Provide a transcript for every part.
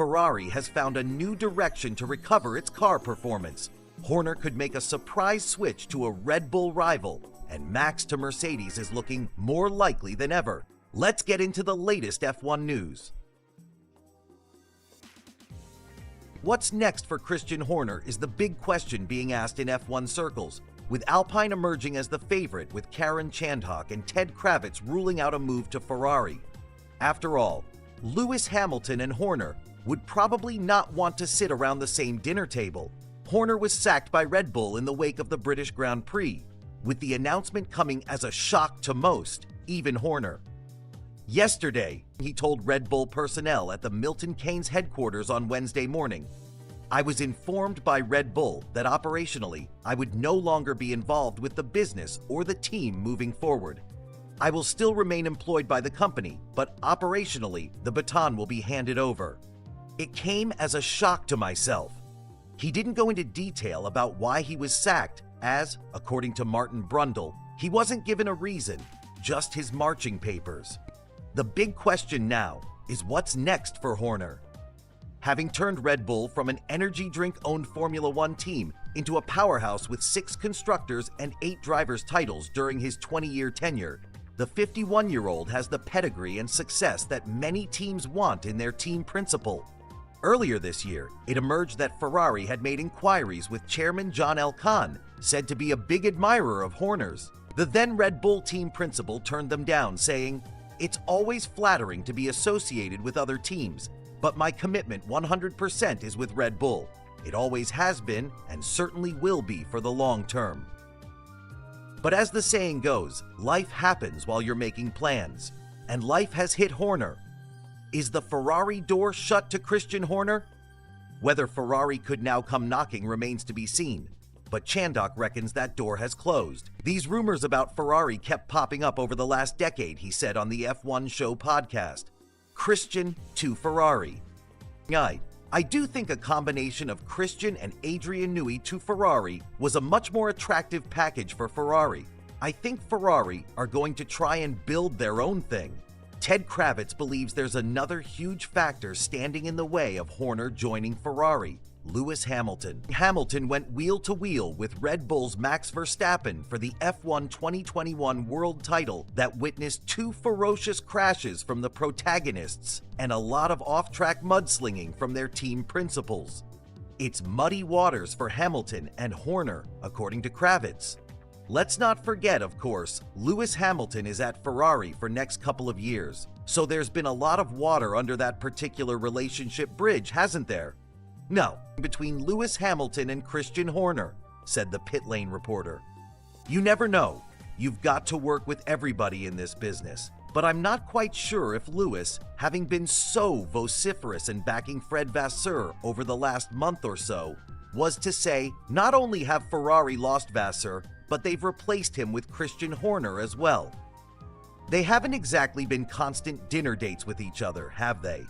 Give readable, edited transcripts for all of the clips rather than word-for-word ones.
Ferrari has found a new direction to recover its car performance. Horner could make a surprise switch to a Red Bull rival, and Max to Mercedes is looking more likely than ever. Let's get into the latest F1 news. What's next for Christian Horner is the big question being asked in F1 circles, with Alpine emerging as the favorite with Karen Chandhok and Ted Kravitz ruling out a move to Ferrari. After all, Lewis Hamilton and Horner would probably not want to sit around the same dinner table. Horner was sacked by Red Bull in the wake of the British Grand Prix, with the announcement coming as a shock to most, even Horner. Yesterday, he told Red Bull personnel at the Milton Keynes headquarters on Wednesday morning, "I was informed by Red Bull that operationally, I would no longer be involved with the business or the team moving forward. I will still remain employed by the company, but operationally, the baton will be handed over. It came as a shock to myself." He didn't go into detail about why he was sacked, as, according to Martin Brundle, he wasn't given a reason, just his marching papers. The big question now is what's next for Horner? Having turned Red Bull from an energy drink-owned Formula One team into a powerhouse with 6 constructors and 8 drivers' titles during his 20-year tenure, the 51-year-old has the pedigree and success that many teams want in their team principal. Earlier this year, it emerged that Ferrari had made inquiries with chairman John Elkann, said to be a big admirer of Horner's. The then Red Bull team principal turned them down, saying, "It's always flattering to be associated with other teams, but my commitment 100% is with Red Bull. It always has been and certainly will be for the long term." But as the saying goes, life happens while you're making plans, and life has hit Horner. Is the Ferrari door shut to Christian Horner? Whether Ferrari could now come knocking remains to be seen, but Chandhok reckons that door has closed. "These rumors about Ferrari kept popping up over the last decade," he said on the F1 Show podcast. Christian to Ferrari. I do think a combination of Christian and Adrian Newey to Ferrari was a much more attractive package for Ferrari. I think Ferrari are going to try and build their own thing. Ted Kravitz believes there's another huge factor standing in the way of Horner joining Ferrari: Lewis Hamilton. Hamilton went wheel-to-wheel with Red Bull's Max Verstappen for the F1 2021 world title that witnessed 2 ferocious crashes from the protagonists and a lot of off-track mudslinging from their team principals. It's muddy waters for Hamilton and Horner, according to Kravitz. Let's not forget, of course, Lewis Hamilton is at Ferrari for next couple of years, so there's been a lot of water under that particular relationship bridge, hasn't there? "No, between Lewis Hamilton and Christian Horner," said the pit lane reporter. "You never know. You've got to work with everybody in this business. But I'm not quite sure if Lewis, having been so vociferous in backing Fred Vasseur over the last month or so, was to say, not only have Ferrari lost Vasseur, but they've replaced him with Christian Horner as well. They haven't exactly been constant dinner dates with each other, have they?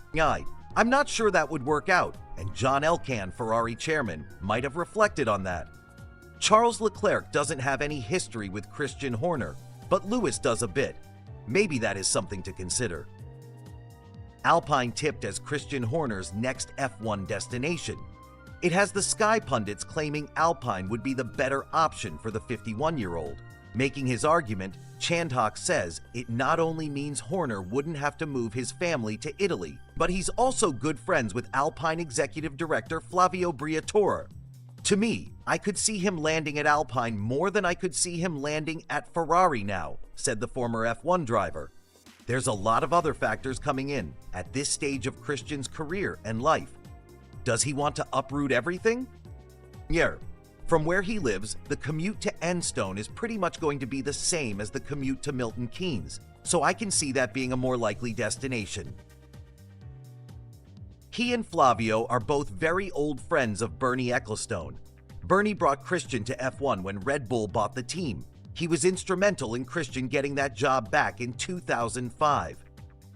I'm not sure that would work out, and John Elkann, Ferrari chairman, might have reflected on that. Charles Leclerc doesn't have any history with Christian Horner, but Lewis does a bit. Maybe that is something to consider." Alpine tipped as Christian Horner's next F1 destination. It has the Sky pundits claiming Alpine would be the better option for the 51-year-old. Making his argument, Chandhok says it not only means Horner wouldn't have to move his family to Italy, but he's also good friends with Alpine executive director Flavio Briatore. "To me, I could see him landing at Alpine more than I could see him landing at Ferrari now," said the former F1 driver. "There's a lot of other factors coming in at this stage of Christian's career and life. Does he want to uproot everything? Yeah. From where he lives, the commute to Enstone is pretty much going to be the same as the commute to Milton Keynes, so I can see that being a more likely destination." He and Flavio are both very old friends of Bernie Ecclestone. Bernie brought Christian to F1 when Red Bull bought the team. He was instrumental in Christian getting that job back in 2005.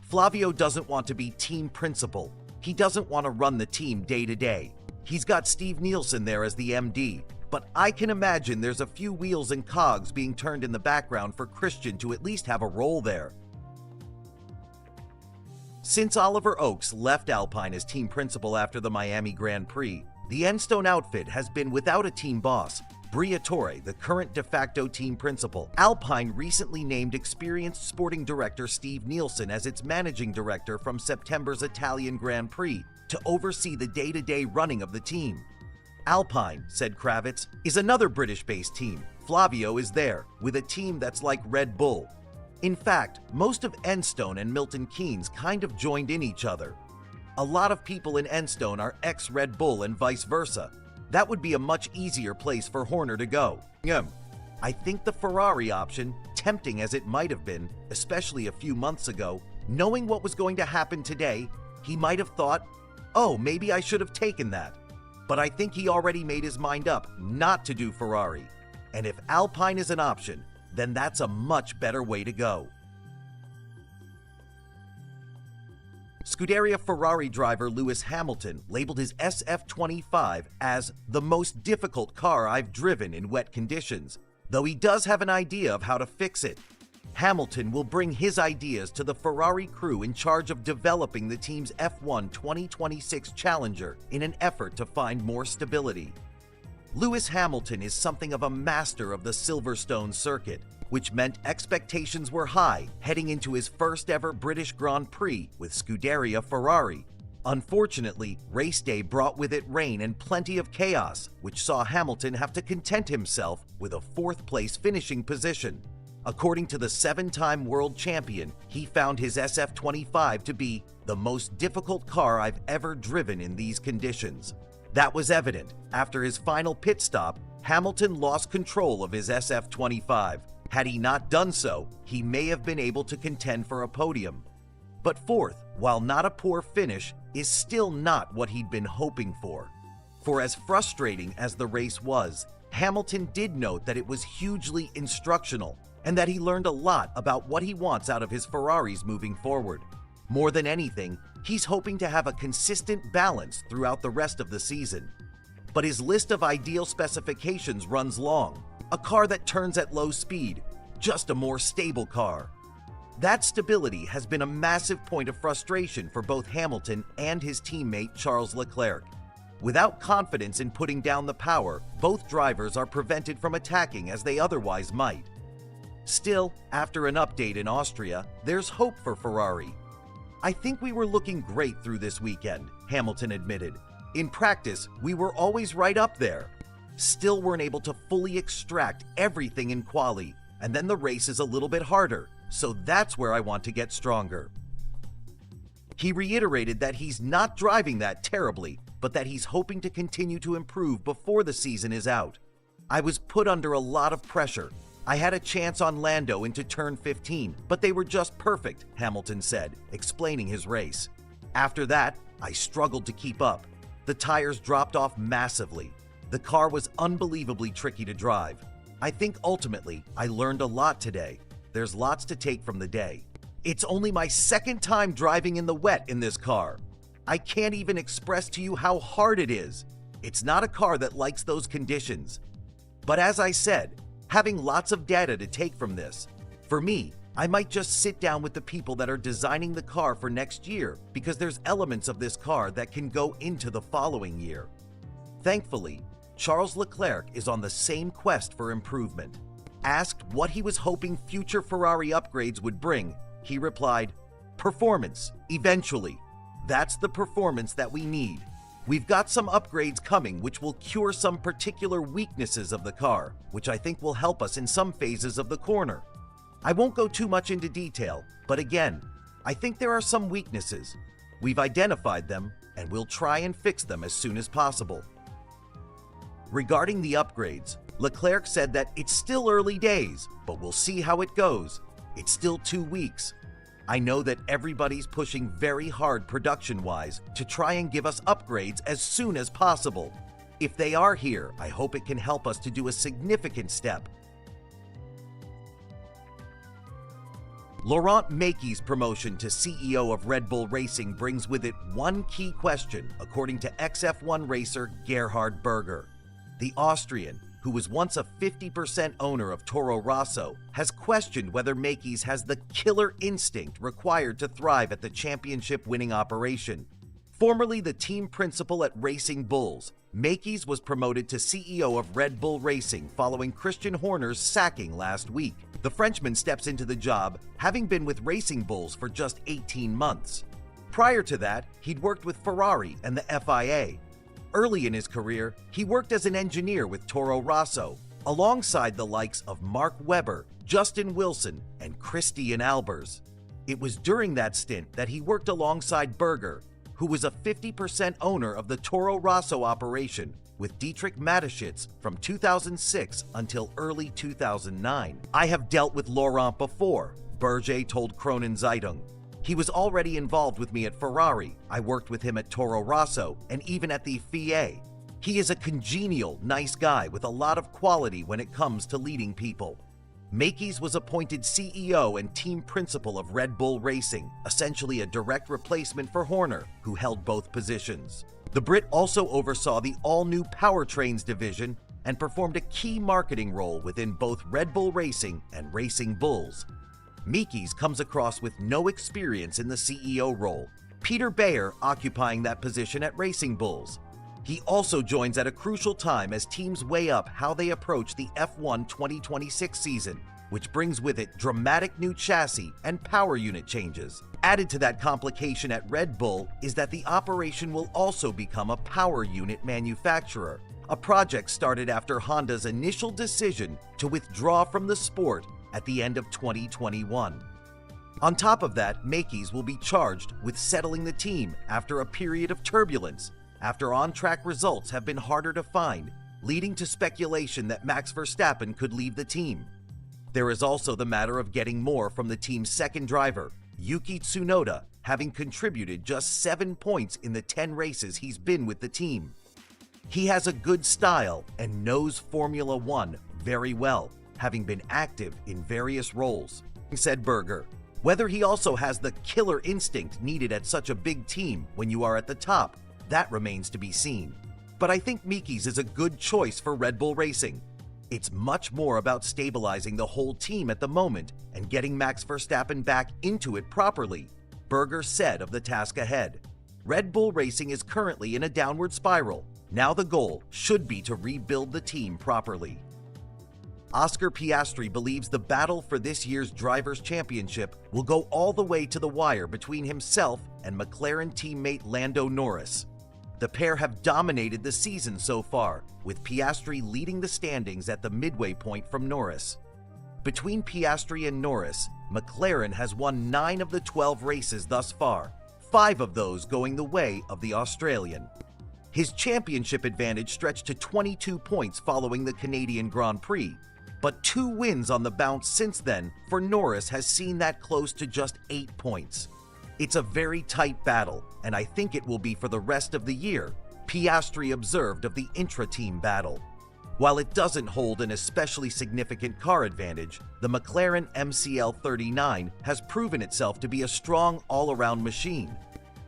Flavio doesn't want to be team principal. He doesn't want to run the team day to day. He's got Steve Nielsen there as the MD, but I can imagine there's a few wheels and cogs being turned in the background for Christian to at least have a role there. Since Oliver Oakes left Alpine as team principal after the Miami Grand Prix, the Enstone outfit has been without a team boss. Briatore, the current de facto team principal. Alpine recently named experienced sporting director Steve Nielsen as its managing director from September's Italian Grand Prix to oversee the day-to-day running of the team. Alpine, said Kravitz, is another British-based team. Flavio is there, with a team that's like Red Bull. In fact, most of Enstone and Milton Keynes kind of joined in each other. A lot of people in Enstone are ex-Red Bull and vice versa. That would be a much easier place for Horner to go. I think the Ferrari option, tempting as it might have been, especially a few months ago, knowing what was going to happen today, he might have thought, oh, maybe I should have taken that. But I think he already made his mind up not to do Ferrari. And if Alpine is an option, then that's a much better way to go. Scuderia Ferrari driver Lewis Hamilton labeled his SF25 as the most difficult car I've driven in wet conditions, though he does have an idea of how to fix it. Hamilton will bring his ideas to the Ferrari crew in charge of developing the team's F1 2026 Challenger in an effort to find more stability. Lewis Hamilton is something of a master of the Silverstone circuit, which meant expectations were high heading into his first ever British Grand Prix with Scuderia Ferrari. Unfortunately, race day brought with it rain and plenty of chaos, which saw Hamilton have to content himself with a fourth-place finishing position. According to the seven-time world champion, he found his SF25 to be the most difficult car I've ever driven in these conditions. That was evident. After his final pit stop, Hamilton lost control of his SF25. Had he not done so, he may have been able to contend for a podium. But fourth, while not a poor finish, is still not what he'd been hoping for. For as frustrating as the race was, Hamilton did note that it was hugely instructional and that he learned a lot about what he wants out of his Ferraris moving forward. More than anything, he's hoping to have a consistent balance throughout the rest of the season. But his list of ideal specifications runs long. A car that turns at low speed, just a more stable car. That stability has been a massive point of frustration for both Hamilton and his teammate Charles Leclerc. Without confidence in putting down the power, both drivers are prevented from attacking as they otherwise might. Still, after an update in Austria, there's hope for Ferrari. I think we were looking great through this weekend, Hamilton admitted. In practice, we were always right up there. Still weren't able to fully extract everything in quali, and then the race is a little bit harder, so that's where I want to get stronger. He reiterated that he's not driving that terribly, but that he's hoping to continue to improve before the season is out. I was put under a lot of pressure. I had a chance on Lando into turn 15, but they were just perfect, Hamilton said, explaining his race. After that, I struggled to keep up. The tires dropped off massively. The car was unbelievably tricky to drive. I think ultimately, I learned a lot today. There's lots to take from the day. It's only my second time driving in the wet in this car. I can't even express to you how hard it is. It's not a car that likes those conditions. But as I said, having lots of data to take from this. For me, I might just sit down with the people that are designing the car for next year because there's elements of this car that can go into the following year. Thankfully, Charles Leclerc is on the same quest for improvement. Asked what he was hoping future Ferrari upgrades would bring, he replied, "Performance, eventually. That's the performance that we need. We've got some upgrades coming which will cure some particular weaknesses of the car, which I think will help us in some phases of the corner. I won't go too much into detail, but again, I think there are some weaknesses. We've identified them, and we'll try and fix them as soon as possible." Regarding the upgrades, Leclerc said that it's still early days, but we'll see how it goes. It's still 2 weeks. I know that everybody's pushing very hard production-wise to try and give us upgrades as soon as possible. If they are here, I hope it can help us to do a significant step. Laurent Mekies' promotion to CEO of Red Bull Racing brings with it one key question, according to ex-F1 racer Gerhard Berger. The Austrian, who was once a 50% owner of Toro Rosso, has questioned whether Mekies has the killer instinct required to thrive at the championship-winning operation. Formerly the team principal at Racing Bulls, Mekies was promoted to CEO of Red Bull Racing following Christian Horner's sacking last week. The Frenchman steps into the job having been with Racing Bulls for just 18 months. Prior to that, he'd worked with Ferrari and the FIA. Early in his career, he worked as an engineer with Toro Rosso, alongside the likes of Mark Webber, Justin Wilson, and Christian Albers. It was during that stint that he worked alongside Berger, who was a 50% owner of the Toro Rosso operation with Dietrich Mateschitz from 2006 until early 2009. "I have dealt with Laurent before," Berger told Kronen Zeitung. "He was already involved with me at Ferrari. I worked with him at Toro Rosso and even at the FIA. He is a congenial, nice guy with a lot of quality when it comes to leading people." Mekies was appointed CEO and team principal of Red Bull Racing, essentially a direct replacement for Horner, who held both positions. The Brit also oversaw the all-new powertrains division and performed a key marketing role within both Red Bull Racing and Racing Bulls. Mekies comes across with no experience in the CEO role, Peter Bayer occupying that position at Racing Bulls. He also joins at a crucial time as teams weigh up how they approach the F1 2026 season, which brings with it dramatic new chassis and power unit changes. Added to that complication at Red Bull is that the operation will also become a power unit manufacturer, a project started after Honda's initial decision to withdraw from the sport at the end of 2021. On top of that, Mekies will be charged with settling the team after a period of turbulence, after on-track results have been harder to find, leading to speculation that Max Verstappen could leave the team. There is also the matter of getting more from the team's second driver, Yuki Tsunoda, having contributed just 7 points in the 10 races he's been with the team. He has a good style and knows Formula One very well, having been active in various roles, said Berger. Whether he also has the killer instinct needed at such a big team when you are at the top, that remains to be seen. But I think Mekies is a good choice for Red Bull Racing. It's much more about stabilizing the whole team at the moment and getting Max Verstappen back into it properly, Berger said of the task ahead. Red Bull Racing is currently in a downward spiral. Now the goal should be to rebuild the team properly. Oscar Piastri believes the battle for this year's Drivers' Championship will go all the way to the wire between himself and McLaren teammate Lando Norris. The pair have dominated the season so far, with Piastri leading the standings at the midway point from Norris. Between Piastri and Norris, McLaren has won 9 of the 12 races thus far, 5 of those going the way of the Australian. His championship advantage stretched to 22 points following the Canadian Grand Prix, but 2 wins on the bounce since then for Norris has seen that close to just 8 points. It's a very tight battle, and I think it will be for the rest of the year, Piastri observed of the intra-team battle. While it doesn't hold an especially significant car advantage, the McLaren MCL39 has proven itself to be a strong all-around machine.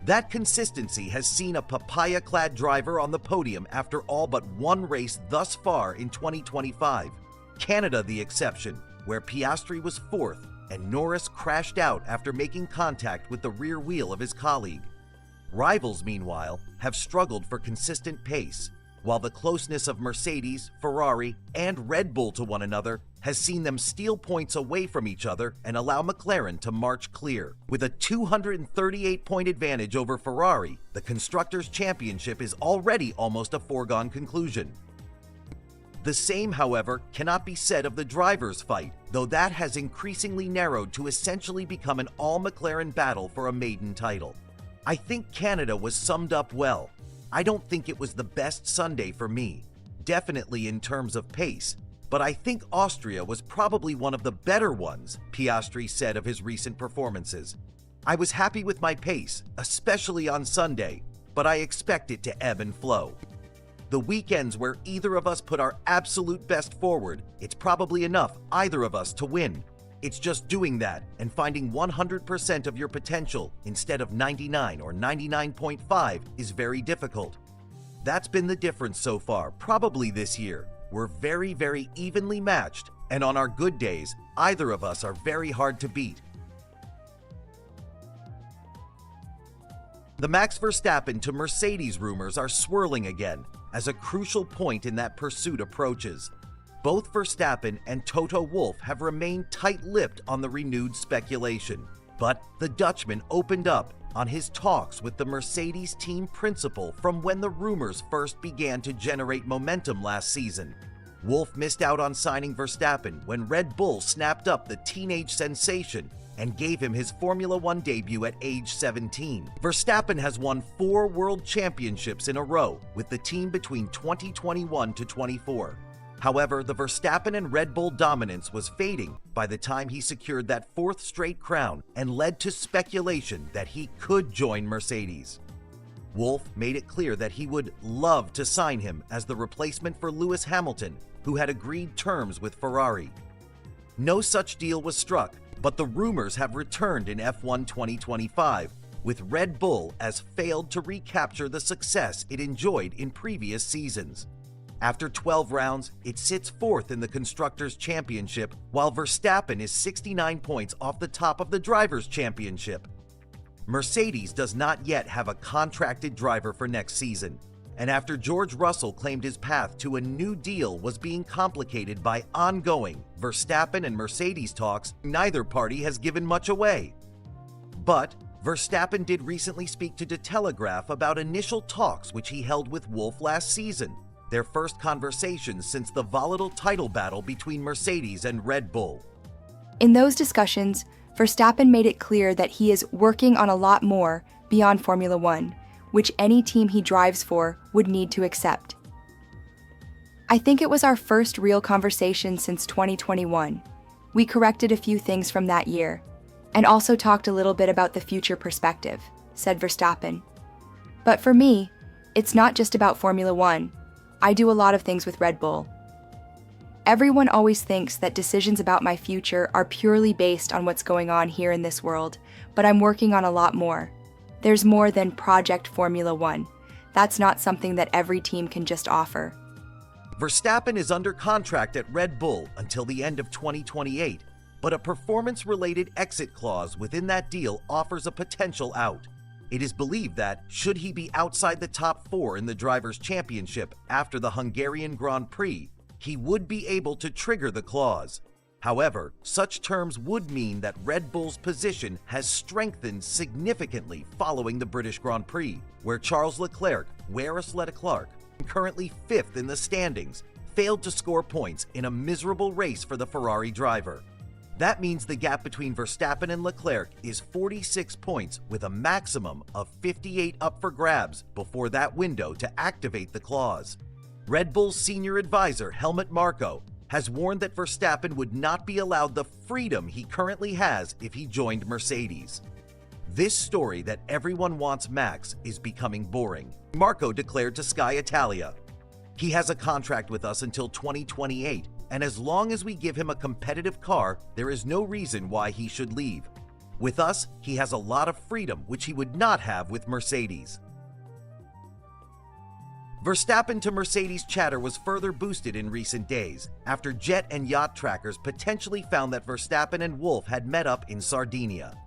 That consistency has seen a papaya-clad driver on the podium after all but 1 race thus far in 2025. Canada the exception, where Piastri was 4th and Norris crashed out after making contact with the rear wheel of his colleague. Rivals, meanwhile, have struggled for consistent pace, while the closeness of Mercedes, Ferrari, and Red Bull to one another has seen them steal points away from each other and allow McLaren to march clear. With a 238-point advantage over Ferrari, the Constructors' Championship is already almost a foregone conclusion. The same, however, cannot be said of the drivers' fight, though that has increasingly narrowed to essentially become an all-McLaren battle for a maiden title. I think Canada was summed up well. I don't think it was the best Sunday for me, definitely in terms of pace, but I think Austria was probably one of the better ones, Piastri said of his recent performances. I was happy with my pace, especially on Sunday, but I expect it to ebb and flow. The weekends where either of us put our absolute best forward, it's probably enough either of us to win. It's just doing that and finding 100% of your potential instead of 99 or 99.5 is very difficult. That's been the difference so far, probably this year, we're very evenly matched, and on our good days, either of us are very hard to beat. The Max Verstappen to Mercedes rumors are swirling again as a crucial point in that pursuit approaches. Both Verstappen and Toto Wolff have remained tight-lipped on the renewed speculation, but the Dutchman opened up on his talks with the Mercedes team principal from when the rumors first began to generate momentum last season. Wolff missed out on signing Verstappen when Red Bull snapped up the teenage sensation and gave him his Formula One debut at age 17. Verstappen has won 4 world championships in a row with the team between 2021 to 24. However, the Verstappen and Red Bull dominance was fading by the time he secured that 4th straight crown and led to speculation that he could join Mercedes. Wolff made it clear that he would love to sign him as the replacement for Lewis Hamilton, who had agreed terms with Ferrari. No such deal was struck, but the rumors have returned in F1 2025, with Red Bull as failed to recapture the success it enjoyed in previous seasons. After 12 rounds, it sits 4th in the Constructors' Championship, while Verstappen is 69 points off the top of the Drivers' Championship. Mercedes does not yet have a contracted driver for next season, and after George Russell claimed his path to a new deal was being complicated by ongoing Verstappen and Mercedes talks, neither party has given much away. But Verstappen did recently speak to De Telegraph about initial talks which he held with Wolff last season, their first conversations since the volatile title battle between Mercedes and Red Bull. In those discussions, Verstappen made it clear that he is working on a lot more beyond Formula One, which any team he drives for would need to accept. I think it was our first real conversation since 2021. We corrected a few things from that year, and also talked a little bit about the future perspective, said Verstappen. But for me, it's not just about Formula One. I do a lot of things with Red Bull. Everyone always thinks that decisions about my future are purely based on what's going on here in this world, but I'm working on a lot more. There's more than Project Formula One. That's not something that every team can just offer. Verstappen is under contract at Red Bull until the end of 2028, but a performance-related exit clause within that deal offers a potential out. It is believed that, should he be outside the top 4 in the Drivers' Championship after the Hungarian Grand Prix, he would be able to trigger the clause. However, such terms would mean that Red Bull's position has strengthened significantly following the British Grand Prix, where Charles Leclerc, currently 5th in the standings, failed to score points in a miserable race for the Ferrari driver. That means the gap between Verstappen and Leclerc is 46 points with a maximum of 58 up for grabs before that window to activate the clause. Red Bull's senior advisor Helmut Marko has warned that Verstappen would not be allowed the freedom he currently has if he joined Mercedes. This story that everyone wants Max is becoming boring, Marko declared to Sky Italia. He has a contract with us until 2028, and as long as we give him a competitive car, there is no reason why he should leave. With us, he has a lot of freedom which he would not have with Mercedes. Verstappen to Mercedes chatter was further boosted in recent days after jet and yacht trackers potentially found that Verstappen and Wolff had met up in Sardinia.